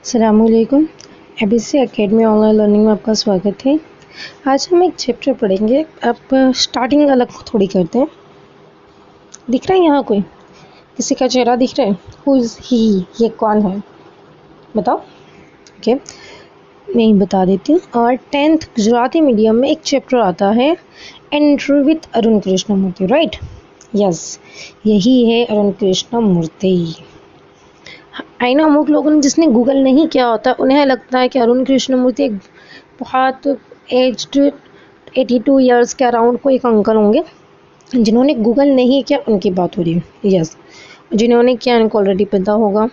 अस्सलामुअलैकुम। ABC academy online learning में आपका स्वागत है। आज हम एक चैप्टर पढ़ेंगे। अब स्टार्टिंग अलग थोड़ी करते हैं। दिख रहा है यहाँ कोई? किसी का चेहरा दिख रहा है? हु इज़ ही? ये कौन है बताओ। ओके, मैं ही बता देती हूँ। और 10th गुजराती मीडियम में एक चैप्टर आता है interview with Arun Krishnamurthy, right? Yes, यही है अरुण कृष्णमूर्ति। आई नो अमुक लोगों ने जिसने गूगल नहीं किया होता उन्हें लगता है कि अरुण कृष्णमूर्ति एक बहुत एज्ड 82 ईयर्स के अराउंड कोई एक अंकल होंगे। जिन्होंने गूगल नहीं किया उनकी बात हो रही है। यस, जिन्होंने किया उनको ऑलरेडी पता होगा।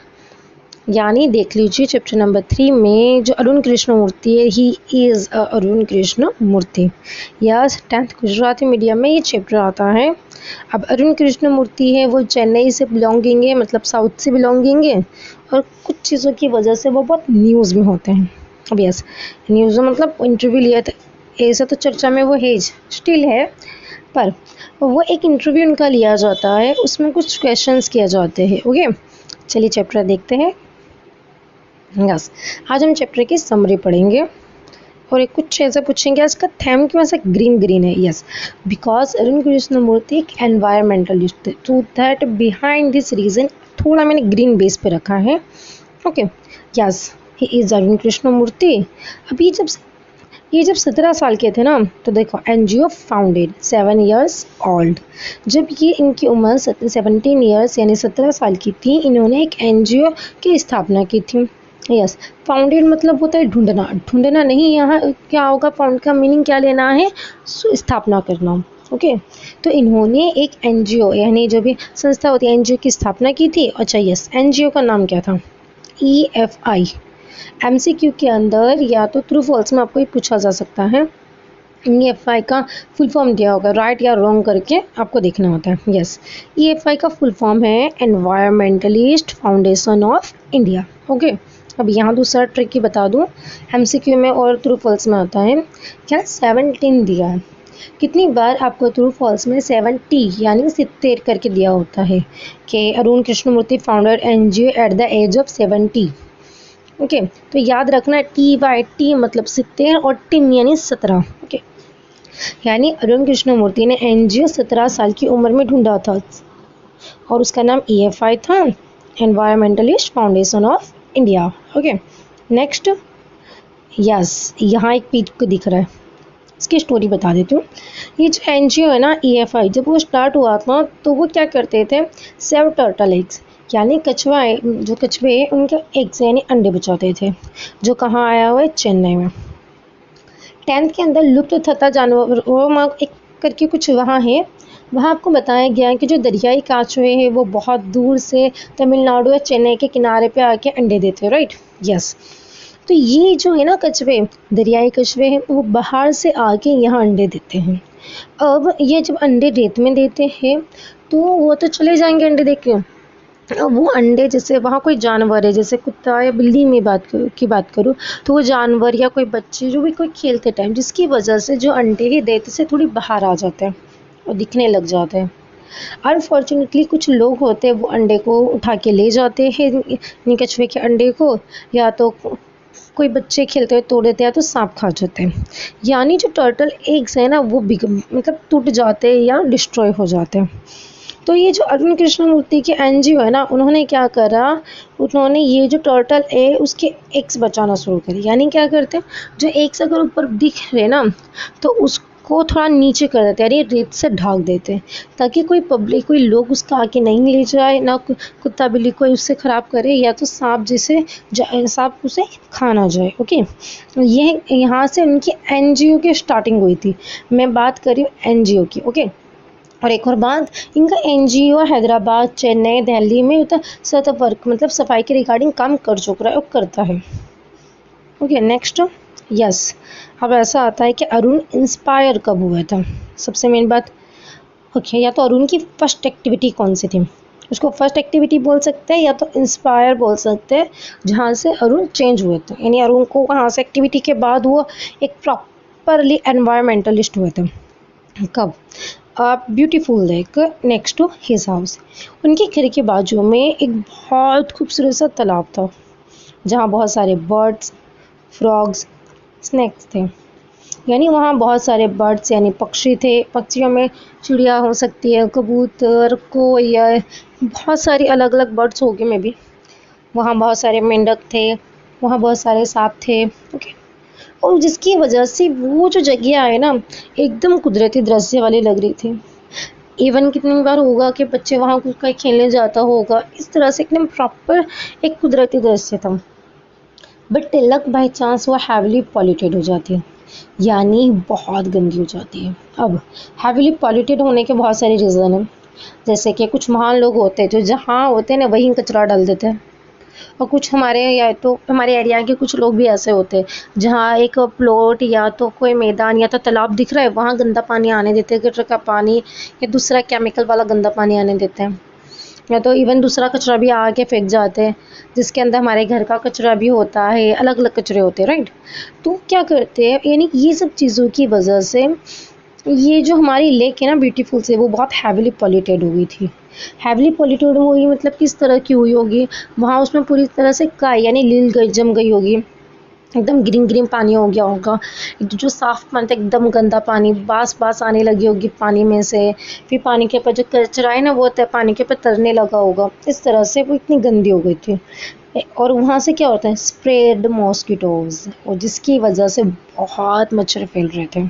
यानी देख लीजिए चैप्टर नंबर 3 में जो अरुण कृष्णमूर्ति है, he is Arun Krishnamurthy. Yes, 10th Gujarati medium में ये चैप्टर आता है। अब अरुण कृष्णमूर्ति है वो चेन्नई से बिलोंगिंग है, मतलब साउथ से बिलोंगिंग है, और कुछ चीज़ों की वजह से वो बहुत न्यूज़ में होते हैं। अब यस, न्यूज़ में मतलब इंटरव्यू लिया था, ऐसा तो चर्चा में वो है, स्टिल है, पर वो एक इंटरव्यू उनका लिया जाता है, उसमें कुछ क्वेश्चंस किए जाते हैं। ओके, चलिए चैप्टर देखते हैं। यस, आज हम चैप्टर की समरी पढ़ेंगे और एक कुछ ऐसा पूछेंगे इसका थीम क्यों ऐसा ग्रीन ग्रीन है। यस, बिकॉज अरुण कृष्णमूर्ति एक एनवायरमेंटलिस्ट है, तो दैट बिहाइंड दिस रीज़न थोड़ा मैंने ग्रीन बेस पे रखा है। Okay, yes, he is Arun Krishnamurthy. अभी जब 17 साल के थे ना, तो देखो एनजीओ फाउंडेड 7 ईयर्स ओल्ड। जब ये इनकी उम्र 17 ईयर्स यानी 17 साल की थी, इन्होंने एक एनजीओ की स्थापना की थी। यस, फाउंडेड मतलब होता है ढूंढना, ढूंढना नहीं, यहाँ क्या होगा, फाउंड का मीनिंग क्या लेना है, स्थापना करना। ओके, तो इन्होंने एक एनजीओ यानी जो भी संस्था होती है एनजीओ की स्थापना की थी। अच्छा यस, एनजीओ का नाम क्या था? EFI। एमसीक्यू के अंदर या तो ट्रू फॉल्स में आपको ये पूछा जा सकता है। EFI का फुल फॉर्म दिया होगा, राइट या रॉन्ग करके आपको देखना होता है। यस, EFI का फुल फॉर्म है environmentalist foundation of India. Okay, अब यहाँ दूसरा ट्रिक ही बता दूँ, एमसीक्यू में और ट्रू फॉल्स में आता है क्या 17 दिया है। कितनी बार आपको ट्रू फॉल्स में 70 यानी 70 करके दिया होता है कि Arun Krishnamurthy founder NGO at the age of 70। Okay, तो याद रखना TY मतलब 70 और टिन यानी 17। ओके, यानी अरुण कृष्णमूर्ति ने एनजीओ 17 साल की उम्र में ढूंढा था और उसका नाम EFI था, environmentalist foundation of India. Okay, next. Yes, यहाँ एक पीक को दिख रहा है, इसकी स्टोरी बता देती हूँ। ये जो एनजीओ है ना EFI, जब वो स्टार्ट हुआ था तो वो क्या करते थे, सेव टर्टल एग्स यानी कछुआ, जो कछुए उनके एग्स यानी अंडे बचाते थे, जो कहाँ आया हुआ है, चेन्नई में। 10th के अंदर लुप्त तथा जानवरों एक करके कुछ वहाँ है, वहाँ आपको बताया गया है कि जो दरियाई कछुए हैं वो बहुत दूर से तमिलनाडु या चेन्नई के किनारे पे आके अंडे देते हैं, राइट? यस, तो ये जो है ना कछुए, दरियाई कछुए हैं, वो बाहर से आके यहाँ अंडे देते हैं। अब ये जब अंडे रेत में देते हैं तो वो तो चले जाएंगे अंडे दे के। अब वो अंडे, जैसे वहाँ कोई जानवर है, जैसे कुत्ता या बिल्ली में बात करूँ तो वो जानवर या कोई बच्चे जो भी कोई खेलते टाइम, जिसकी वजह से जो अंडे ही देते से थोड़ी बाहर आ जाते हैं और दिखने लग जाते हैं। अनफॉर्चुनेटली कुछ लोग होते हैं वो अंडे को उठा के ले जाते हैं कछुए के अंडे को, या तो कोई बच्चे खेलते हुए तोड़ देते हैं तो सांप खा जाते हैं। यानी जो टर्टल एग्स है ना वो मतलब टूट जाते हैं या डिस्ट्रॉय हो जाते हैं। तो ये जो अरुण कृष्णमूर्ति के एनजीओ है ना, उन्होंने क्या करा, उन्होंने ये जो टर्टल है उसके एग्स बचाना शुरू करे। यानी क्या करते हैं, जो एग्स अगर ऊपर दिख रहे ना तो उसको थोड़ा नीचे कर देते हैं, यानी रेत से ढक देते हैं, ताकि कोई पब्लिक, कोई लोग उसका आके नहीं ले जाए, ना कुत्ता बिल्ली कोई उससे ख़राब करे, या तो सांप उसे खा ना जाए। ओके, ये यहाँ से उनकी एनजीओ की स्टार्टिंग हुई थी। मैं बात कर रही हूँ एनजीओ की। ओके, और एक और बात, इनका एनजीओ हैदराबाद, चेन्नई, दिल्ली में सतत वर्क मतलब सफाई के रिगार्डिंग काम कर चुका है और करता है। Okay, next. यस, अब ऐसा आता है कि अरुण इंस्पायर कब हुआ था, सबसे मेन बात। ओके, या तो अरुण की फर्स्ट एक्टिविटी कौन सी थी, उसको फर्स्ट एक्टिविटी बोल सकते हैं या तो इंस्पायर बोल सकते हैं, जहाँ से अरुण चेंज हुए थे, यानी अरुण को वहाँ से एक्टिविटी के बाद वो एक प्रॉपरली एनवायरमेंटलिस्ट हुए थे। कब? Beautiful lake next to his house, उनके घर के बाजू में एक बहुत खूबसूरत सा तालाब था, जहाँ बहुत सारे बर्ड्स, फ्रॉग्स, स्नेक्स थे। यानी वहाँ बहुत सारे बर्ड्स यानी पक्षी थे। पक्षियों में चिड़िया हो सकती है, कबूतर, कोयल, बहुत सारी अलग अलग बर्ड्स होगी मे बी। वहाँ बहुत सारे मेंढक थे, वहाँ बहुत सारे सांप थे। ओके, और जिसकी वजह से वो जो जगह है ना, एकदम कुदरती दृश्य वाली लग रही थी। इवन कितनी बार होगा कि बच्चे वहाँ कुछ कहीं खेलने जाता होगा, इस तरह से एकदम प्रॉपर एक कुदरती दृश्य था। बट तिलक बाई चांस वो हैविली पॉल्यूटेड हो जाती है, यानी बहुत गंदी हो जाती है। अब हैविली पॉल्यूटेड होने के बहुत सारे रीज़न हैं, जैसे कि कुछ महान लोग होते हैं जो जहाँ होते हैं ना वहीं कचरा डाल देते हैं, और कुछ हमारे या तो हमारे एरिया के कुछ लोग भी ऐसे होते हैं जहाँ एक प्लॉट या तो कोई मैदान या तो तालाब दिख रहा है, वहाँ गंदा पानी आने देते हैं, गटर का पानी या दूसरा केमिकल वाला गंदा पानी आने देते हैं, या तो इवन दूसरा कचरा भी आके फेंक जाते हैं, जिसके अंदर हमारे घर का कचरा भी होता है, अलग अलग कचरे होते हैं, राइट। तो क्या करते हैं, यानी ये सब चीज़ों की वजह से ये जो हमारी लेक है ना ब्यूटीफुल से, वो बहुत हैविली पॉल्यूटेड हुई थी। हैविली पॉल्यूटेड हुई मतलब किस तरह की हुई होगी, वहाँ उसमें पूरी तरह से काई यानी लील गई, जम गई होगी, एकदम ग्रीन ग्रीन पानी हो गया होगा। जो साफ पानी था एकदम गंदा पानी, बास आने लगी होगी पानी में से। फिर पानी के ऊपर जो कचरा है ना वो पानी के ऊपर तरने लगा होगा, इस तरह से वो इतनी गंदी हो गई थी। और वहाँ से क्या होता है, स्प्रेड मॉस्किटोज, और जिसकी वजह से बहुत मच्छर फैल रहे थे।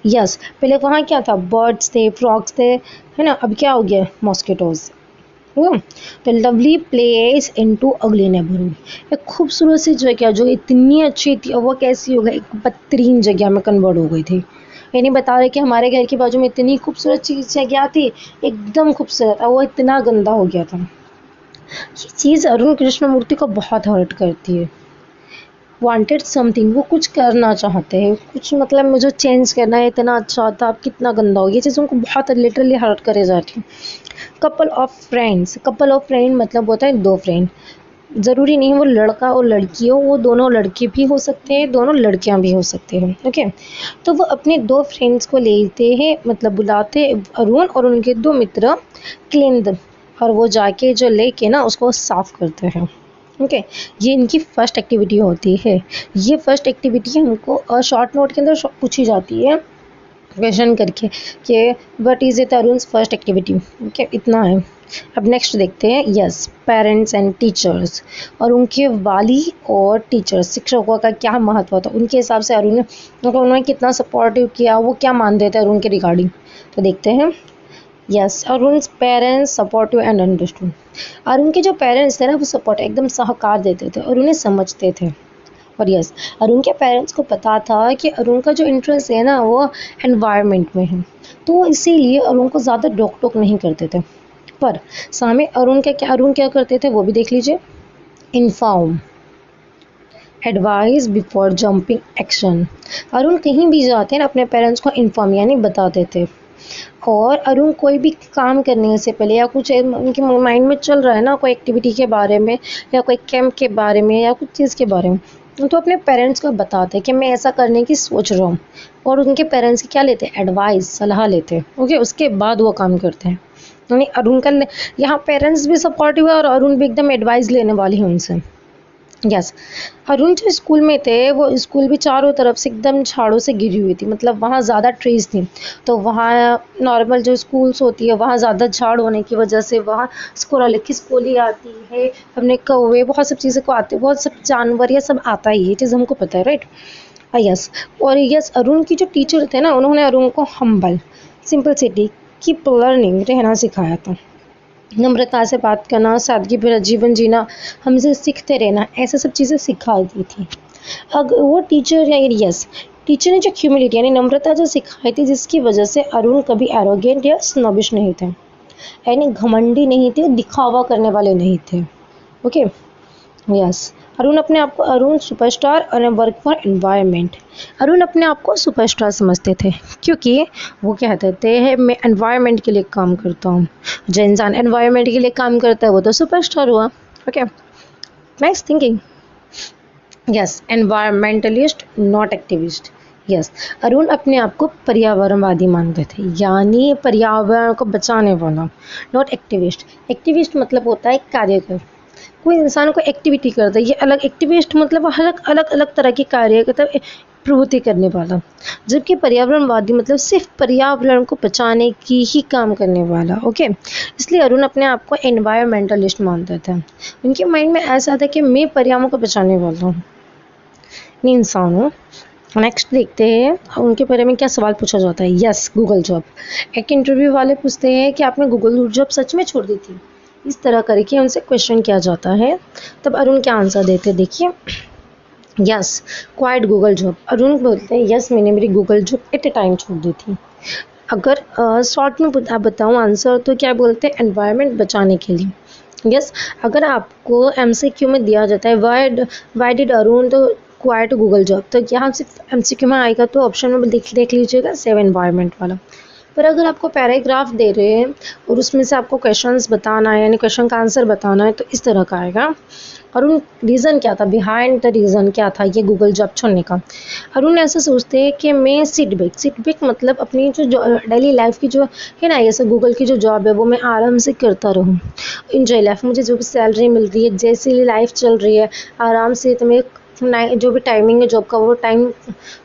यस, पहले वहाँ क्या था, बर्ड्स थे, फ्रॉग्स थे, है ना। अब क्या हो गया, मॉस्किटोज। तो लवली प्लेस इनटू अगली नेबरहुड, एक खूबसूरत सी जगह जो इतनी अच्छी थी, और वो कैसी हो गई, एक बदतरीन जगह में कन्वर्ट हो गई थी। यानी बता रहे कि हमारे घर की बाजू में इतनी खूबसूरत चीज़ जगह थी, एकदम खूबसूरत, और वो इतना गंदा हो गया था। ये चीज़ अरुण कृष्णमूर्ति को बहुत हर्ट करती है। वांटेड समथिंग, वो कुछ करना चाहते हैं, कुछ मतलब मुझे चेंज करना है, इतना अच्छा था अब कितना गंदा हो गया, ये चीज़ उनको बहुत लिटरली हर्ट करे जाती है। Couple of friends, couple of friend मतलब होता है दो फ्रेंड, ज़रूरी नहीं वो लड़का और लड़की हो, वो दोनों लड़के भी हो सकते हैं, दोनों लड़कियां भी हो सकते हैं। ओके, तो वो अपने दो फ्रेंड्स को लेते हैं, मतलब बुलाते अरुण और उनके दो मित्र क्लिंद, और वो जाके जो लेके ना उसको साफ करते हैं। ओके, ये इनकी फर्स्ट एक्टिविटी होती है। ये फर्स्ट एक्टिविटी हमको शॉर्ट नोट के अंदर पूछी जाती है क्वेश्चन करके कि what is it Arun's first activity. Okay, इतना है। अब नेक्स्ट देखते हैं, यस, पेरेंट्स एंड टीचर्स, और उनके वाली और टीचर्स, शिक्षकों का क्या महत्व था उनके हिसाब से, अरुण उन्होंने कितना सपोर्टिव किया, वो क्या मानते थे अरुण के रिगार्डिंग, तो देखते हैं। Yes, Arun's parents supportive and understood, Arun के जो पेरेंट्स थे ना वो सपोर्ट एकदम सहकार देते थे और उन्हें समझते थे। और यस, अरुण के पेरेंट्स को पता था कि अरुण का जो इंटरेस्ट है ना वो एनवायरनमेंट में है, तो इसीलिए अरुण को ज़्यादा रोक टोक नहीं करते थे। पर सामने अरुण क्या करते थे वो भी देख लीजिए। Inform, advice before jumping action, Arun कहीं भी जाते हैं ना अपने पेरेंट्स को इन्फॉर्म यानी बताते थे। और अरुण कोई भी काम करने से पहले या कुछ उनके माइंड में चल रहा है ना कोई एक्टिविटी के बारे में या कोई कैंप के बारे में या कुछ चीज़ के बारे में, तो अपने पेरेंट्स को बताते कि मैं ऐसा करने की सोच रहा हूँ, और उनके पेरेंट्स की क्या लेते हैं, एडवाइस, सलाह लेते हैं। ओके, उसके बाद वो काम करते हैं। यानी अरुण का यहाँ पेरेंट्स भी सपोर्टिव है और अरुण भी एकदम एडवाइस लेने वाली है उनसे। यस, अरुण जो स्कूल में थे वो स्कूल भी चारों तरफ से एकदम झाड़ों से घिरी हुई थी, मतलब वहाँ ज़्यादा ट्रीज थी, तो वहाँ नॉर्मल जो स्कूल्स होती है वहाँ ज़्यादा झाड़ होने की वजह से वहाँ स्कोरल खिसकोली आती है, हमने कौवे, बहुत सब चीज़ें को आते, बहुत सब जानवर ये सब आता ही, ये चीज़ हमको पता है, राइट। यस, और यस, अरुण की जो टीचर थे ना उन्होंने अरुण को हम्बल, सिंपलिसिटी, कीप लर्निंग रहना सिखाया था, नम्रता से बात करना, सादगी भरा जीवन जीना, हमसे सीखते रहना, ऐसे सब चीज़ें सिखा दी थी। अगर वो टीचर यस, टीचर ने जो ह्यूमिलिटी यानी नम्रता जो सिखाई थी, जिसकी वजह से अरुण कभी एरोगेंट या स्नोबिश नहीं थे, यानी घमंडी नहीं थे, दिखावा करने वाले नहीं थे। ओके, यस, अरुण सुपरस्टार और वर्क फॉर एनवायरनमेंट, अरुण अपने आप को सुपरस्टार समझते थे क्योंकि वो कहते थे मैं एनवायरनमेंट के लिए काम करता हूँ, जो इंसान एनवायरनमेंट के लिए काम करता है वो तो सुपरस्टार हुआ। Okay, nice thinking. Yes, environmentalist not activist. Yes, Arun अपने आप को पर्यावरणवादी मानते थे, यानी पर्यावरण को बचाने वाला, नॉट एक्टिविस्ट। एक्टिविस्ट मतलब होता है कार्यकर, कोई इंसान को एक्टिविटी करता है, ये अलग एक्टिविस्ट मतलब अलग अलग अलग तरह के कार्य मतलब प्रवृत्ति करने वाला, जबकि पर्यावरणवादी मतलब सिर्फ पर्यावरण को बचाने की ही काम करने वाला। ओके, इसलिए अरुण अपने आप को एनवायरमेंटलिस्ट मानता था। उनके माइंड में ऐसा था कि मैं पर्यावरण को बचाने वाला हूँ, मैं इंसान हूँ। नेक्स्ट देखते हैं उनके बारे में क्या सवाल पूछा जाता है। Yes, Google job. एक इंटरव्यू वाले पूछते हैं कि आपने गूगल जॉब सच में छोड़ दी थी, इस तरह करके उनसे क्वेश्चन किया जाता है। तब अरुण क्या आंसर देते हैं, देखिए। Yes, quite Google job. Arun बोलते हैं यस, मैंने मेरी गूगल जॉब एट ए टाइम छोड़ दी थी। अगर शॉर्ट में बताऊँ आंसर तो क्या बोलते हैं, एनवायरनमेंट बचाने के लिए। यस, अगर आपको एमसीक्यू में दिया जाता है वाई डिड अरुण तो क्वाइट गूगल जॉब, तो यहाँ सिर्फ एमसीक्यू में आएगा तो ऑप्शन में देख लीजिएगा सेव एनवायरनमेंट वाला। पर अगर आपको पैराग्राफ दे रहे हैं और उसमें से आपको क्वेश्चंस बताना है, यानी क्वेश्चन का आंसर बताना है, तो इस तरह का आएगा। अरुण रीज़न क्या था, बिहाइंड द रीज़न क्या था ये गूगल जॉब छोड़ने का। अरुण ऐसा सोचते हैं कि मैं सिट बैक मतलब अपनी जो डेली लाइफ की जो है ना, जैसे गूगल की जो जॉब है वो मैं आराम से करता रहूँ, इंजॉय लाइफ, मुझे जो भी सैलरी मिल रही है, जैसी लाइफ चल रही है आराम से, तो मैं जो भी टाइमिंग है जॉब का वो टाइम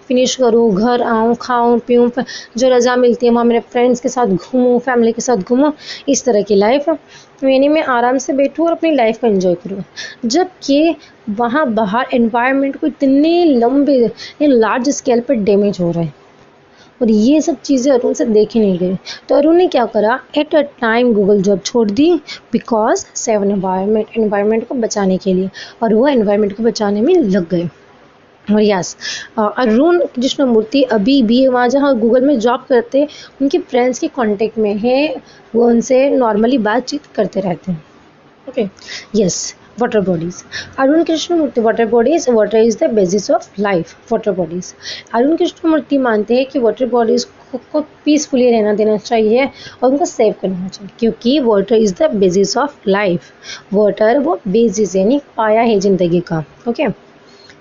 फिनिश करूँ, घर आऊँ, खाऊँ पीऊँ, जो रज़ा मिलती है वहाँ मेरे फ्रेंड्स के साथ घूमूँ, फैमिली के साथ घूमूँ, इस तरह की लाइफ यानी मैं आराम से बैठूँ और अपनी लाइफ को एंजॉय करूँ। जबकि वहाँ बाहर एनवायरनमेंट को इतने लंबे लार्ज स्केल पर डैमेज हो रहा है और ये सब चीज़ें अरुण से देखी नहीं गई। तो अरुण ने क्या करा, at a time Google job छोड़ दी बिकॉज सेव एनवायरनमेंट को बचाने के लिए, और वो एनवायरनमेंट को बचाने में लग गए। और यस, अरुण कृष्णमूर्ति अभी भी वहाँ जहाँ गूगल में जॉब करते उनके फ्रेंड्स के कांटेक्ट में है, वो उनसे नॉर्मली बातचीत करते रहते हैं। Okay, yes, water bodies. Arun Krishnamurthy water is the basis of life. Water bodies, Arun Krishnamurthy मानते हैं कि वाटर बॉडीज को पीसफुली रहना देना चाहिए और उनको सेव करना चाहिए, क्योंकि water is the basis of life. Water वो बेसिस यानी पाया है जिंदगी का। Okay,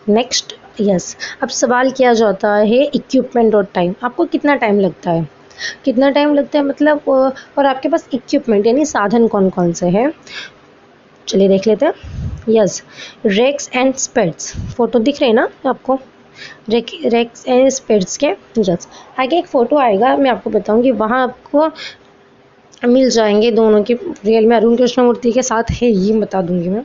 next. यस, अब सवाल किया जाता है इक्विपमेंट और टाइम, आपको कितना टाइम लगता है, कितना टाइम लगता है मतलब, और आपके पास इक्विपमेंट यानी साधन कौन कौन से हैं, चलिए देख लेते हैं। Yes, rakes and spades, photo दिख रहे हैं ना आपको, रेक्स एंड स्पेड्स के। यस, आगे एक फ़ोटो आएगा, मैं आपको बताऊंगी, वहाँ आपको मिल जाएंगे दोनों के रियल में अरुण कृष्णमूर्ति के साथ है, ये बता दूंगी मैं।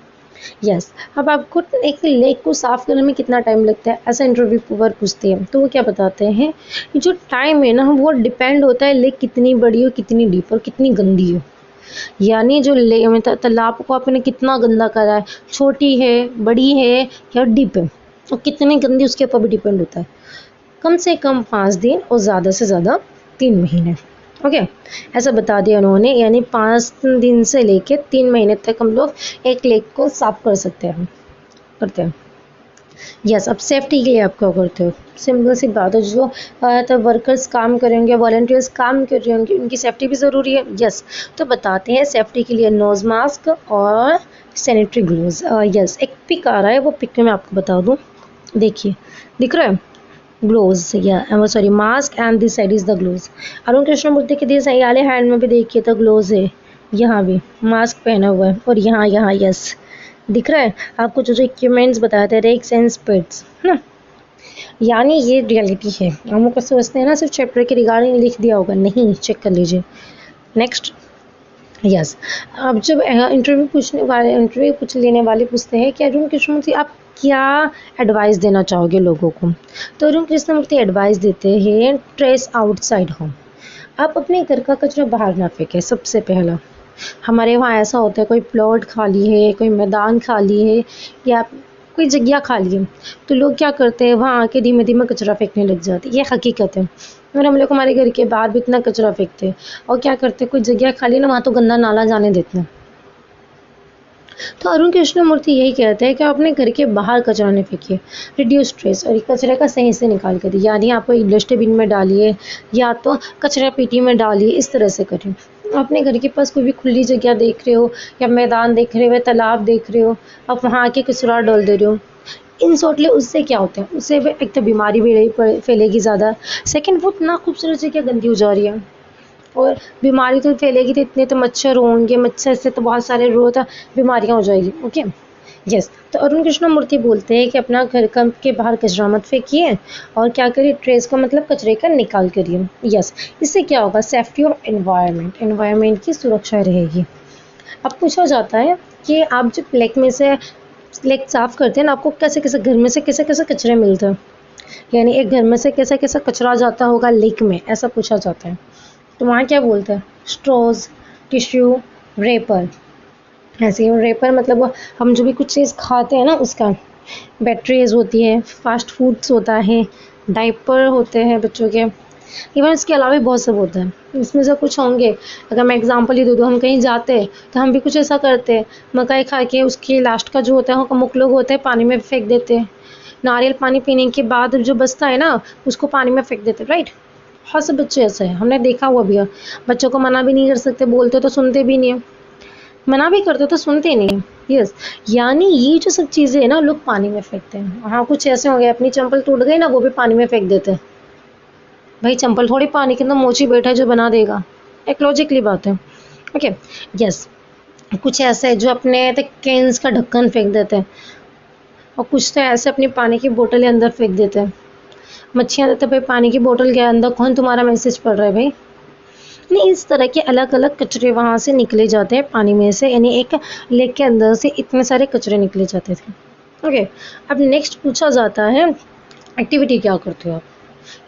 यस, अब आपको एक लेक को साफ़ करने में कितना टाइम लगता है, ऐसा इंटरव्यू पर पूछते हैं, तो वो क्या बताते हैं, जो टाइम है ना वो डिपेंड होता है लेक कितनी बड़ी हो, कितनी डीप और कितनी गंदी हो, यानी जो तालाब को आपने कितना गंदा करा है, छोटी है, बड़ी है या डीप है, और कितनी गंदी उसके ऊपर भी डिपेंड होता है। कम से कम 5 दिन और ज़्यादा से ज़्यादा 3 महीने। ओके, ऐसा बता दिया उन्होंने, यानी 5 दिन से लेके 3 महीने तक हम लोग एक लेक को साफ कर सकते हैं, करते हैं। यस, अब सेफ्टी के लिए आप क्या करते हो, सिंपल सी बात है, जो तो वर्कर्स काम करेंगे, वॉलंटियर्स काम कर रहे होंगे, उनकी सेफ्टी भी ज़रूरी है। यस, तो बताते हैं सेफ्टी के लिए नोज़ मास्क और सैनिटरी ग्लोव्स। यस, एक पिक आ रहा है, वो पिक में आपको बता दूँ, देखिए दिख रहा है, ग्लोव्स या sorry mask and this side is the gloves. Arun Krishnamurthy के दिस वाले हैंड में भी देखिए तो ग्लोव्स है, यहाँ भी मास्क पहना हुआ है, और यहाँ यस दिख रहा है आपको, जो इक्विपमेंट्स बताए थे, रेक्स एंड स्पेड्स ना, यानी ये रियलिटी है। हम लोग सोचते हैं ना सिर्फ चैप्टर के रिगार्डिंग लिख दिया होगा, नहीं, चेक कर लीजिए। नेक्स्ट। यस, अब जब इंटरव्यू पूछ लेने वाले पूछते हैं कि अरुण कृष्णमूर्ति आप क्या एडवाइस देना चाहोगे लोगों को, तो अरुण कृष्णमूर्ति एडवाइस देते हैं ट्रेस आउटसाइड होम, आप अपने घर का कचरा बाहर ना फेंकें। सबसे पहला, हमारे वहाँ ऐसा होता है, कोई प्लॉट खाली है, कोई मैदान खाली है या कोई जगह खाली है, तो लोग क्या करते हैं, वहाँ आके धीमे धीमे कचरा फेंकने लग जाते हैं, ये हकीकत है। और हम लोग हमारे घर के बाहर भी इतना कचरा फेंकते हैं, और क्या करते हैं, कोई जगह खाली ना, वहाँ तो गंदा नाला जाने देते हैं। तो अरुण कृष्णमूर्ति यही कहते हैं कि आप अपने घर के बाहर कचरा नहीं फेंकिए, रिड्यूस स्ट्रेस, और कचरे का सही से निकाल कर दिए, यानी आप डस्टबिन में डालिए या तो कचरा पेटी में डालिए, इस तरह से करिए। अपने घर के पास कोई भी खुली जगह देख रहे हो या मैदान देख रहे हो या तालाब देख रहे हो, आप वहाँ आके कचरा डाल दे रहे हो, इन शॉर्टली उससे क्या होता है, उससे एक तो बीमारी भी फैलेगी ज़्यादा, सेकंड वो इतना खूबसूरत जगह गंदी हो जा रही है, और बीमारी तो फैलेगी तो इतने तो मच्छर होंगे, मच्छर से तो बहुत सारे रोग बीमारियाँ हो जाएगी। ओके यस, तो अरुण कृष्णमूर्ति बोलते हैं कि अपना घर का के बाहर कचरा मत फेंकिए और क्या करिए, ट्रेस को मतलब कचरे का निकाल करिए। यस, इससे क्या होगा, सेफ्टी ऑफ एनवायरनमेंट, एनवायरनमेंट की सुरक्षा रहेगी। अब पूछा जाता है कि आप जब लेक में से लेक साफ करते हैं ना, आपको कैसे कैसे घर में से कैसे कैसे कचरे मिलते हैं, यानी एक घर में से कैसा कैसा कचरा जाता होगा लेक में, ऐसा पूछा जाता है। तो वहाँ क्या बोलते हैं, स्ट्रॉज, टिश्यू, रेपर। ऐसे ही रेपर मतलब वो हम जो भी कुछ चीज़ खाते हैं ना उसका, बैटरीज होती है, फास्ट फूड्स होता है, डायपर होते हैं बच्चों के, इवन इसके अलावा भी बहुत सब होता है। इसमें से कुछ होंगे, अगर मैं एग्जांपल ही दे दूँ, हम कहीं जाते हैं तो हम भी कुछ ऐसा करते हैं, मकाई खा के उसके लास्ट का जो होता है अमुक लोग होते हैं पानी में फेंक देते हैं, नारियल पानी पीने के बाद जो बचता है ना उसको पानी में फेंक देते हैं, राइट। बहुत से बच्चे ऐसे हैं, हमने देखा हुआ भी है। बच्चों को मना भी नहीं कर सकते, बोलते तो सुनते भी नहीं है, मना भी करते तो सुनते नहीं है। यस, यानी ये जो सब चीज़ें हैं ना लोग पानी में फेंकते हैं। हाँ, कुछ ऐसे हो गए अपनी चंपल टूट गई ना वो भी पानी में फेंक देते हैं। भाई चंपल थोड़ी पानी के अंदर मोची बैठा है जो बना देगा, एक लॉजिकली बात है। ओके यस, कुछ ऐसे है जो अपने कैंस का ढक्कन फेंक देते हैं, और कुछ तो ऐसे अपनी पानी की बोतल अंदर फेंक देते हैं। मच्छियाँ देते भाई पानी की बोतल के अंदर कौन तुम्हारा मैसेज पढ़ रहा है भाई। नहीं, इस तरह के अलग अलग कचरे वहाँ से निकले जाते हैं पानी में से, यानी एक लेक के अंदर से इतने सारे कचरे निकले जाते थे। ओके, अब नेक्स्ट पूछा जाता है एक्टिविटी क्या करते हो आप।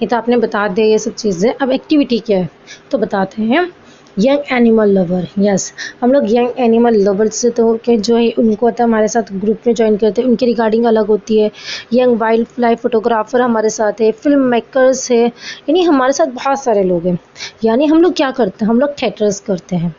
ये तो आपने बता दिया ये सब चीज़ें, अब एक्टिविटी क्या है तो बताते हैं। यंग एनिमल लवर, यस, हम लोग यंग एनिमल लवर से तो के जो है उनको होता है हमारे साथ ग्रुप में ज्वाइन करते हैं, उनकी रिगार्डिंग अलग होती है। यंग वाइल्ड लाइफ फोटोग्राफर हमारे साथ है, फिल्म मेकर्स है, यानी हमारे साथ बहुत सारे लोग हैं। यानी हम लोग क्या करते हैं, हम लोग थिएटर्स करते हैं।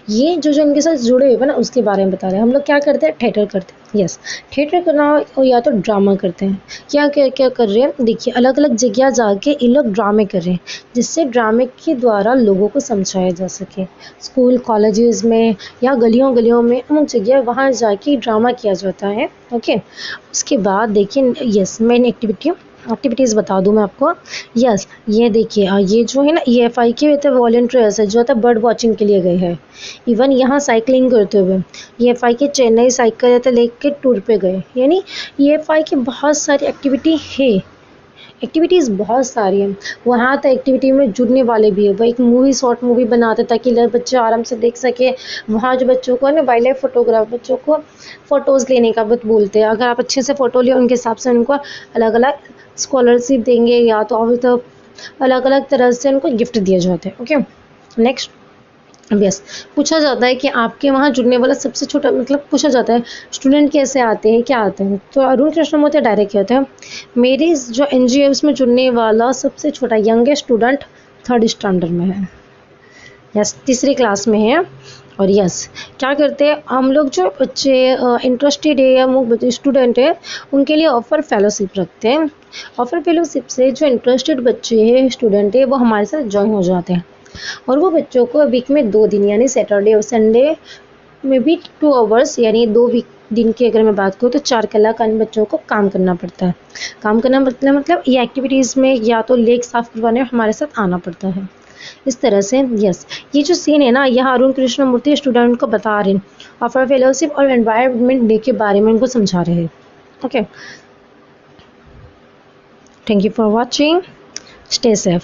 ये जो इनके साथ जुड़े हुए ना उसके बारे में बता रहे हैं। हम लोग क्या करते हैं, थिएटर करते हैं। यस, थिएटर करना हो या तो ड्रामा करते हैं। क्या क्या क्या कर रहे हैं, देखिए अलग अलग जगह जाके इन लोग ड्रामे कर रहे हैं, जिससे ड्रामे के द्वारा लोगों को समझाया जा सके। स्कूल कॉलेजेस में या गलियों गलियों में अमुक जगह वहाँ जाके ड्रामा किया जाता है। ओके, उसके बाद देखिए यस, मेन एक्टिविटीज़ बता दूं मैं आपको। यस, ये देखिए ये जो है ना EFI के तो वॉलंटियर्स है जो था बर्ड वॉचिंग के लिए गए हैं। इवन यहाँ साइकिलिंग करते हुए EFI के चेन्नई साइकिल तो लेके टूर पे गए, यानी EFI की बहुत सारी एक्टिविटी है, एक्टिविटीज़ बहुत सारी हैं। वहाँ तो एक्टिविटी में जुड़ने वाले भी है, वो एक मूवी शॉर्ट मूवी बनाते ताकि बच्चे आराम से देख सके। वहाँ जो बच्चों को ना वाइल्ड लाइफ फोटोग्राफ, बच्चों को फ़ोटोज़ लेने का बहुत बोलते हैं, अगर आप अच्छे से फ़ोटो लिए उनके हिसाब से उनको अलग अलग स्कॉलरशिप देंगे या तो अलग अलग तरह से उनको गिफ्ट दिए जाते हैं। ओके नेक्स्ट, यस, पूछा जाता है कि आपके वहाँ जुड़ने वाला सबसे छोटा, मतलब पूछा जाता है स्टूडेंट कैसे आते हैं, क्या आते हैं, तो अरुण कृष्णमूर्ति डायरेक्ट कहते हैं मेरी जो NGO है उसमें जुड़ने वाला सबसे छोटा यंगेस्ट स्टूडेंट 3rd स्टैंडर्ड में है। यस, तीसरी क्लास में है। और यस, क्या करते हैं हम लोग, जो बच्चे इंटरेस्टेड है या वो स्टूडेंट है उनके लिए ऑफर फेलोशिप रखते हैं। ऑफर फेलोशिप से जो इंटरेस्टेड बच्चे हैं, स्टूडेंट है, वो हमारे साथ ज्वाइन हो जाते हैं, और वो बच्चों को वीक में 2 दिन यानी सैटरडे और संडे में भी 2 आवर्स, यानी 2 वीक दिन की अगर मैं बात करूँ तो 4 कलाक इन बच्चों को काम करना पड़ता है। काम करना मतलब ये एक्टिविटीज़ में या तो लेक साफ करवाने में हमारे साथ आना पड़ता है। इस तरह से यस, ये जो सीन है ना, यहाँ अरुण कृष्णमूर्ति स्टूडेंट को बता रहे हैं, ऑफर फेलोशिप और एनवायरनमेंट डे के बारे में उनको समझा रहे हैं। Okay, thank you for watching, stay safe.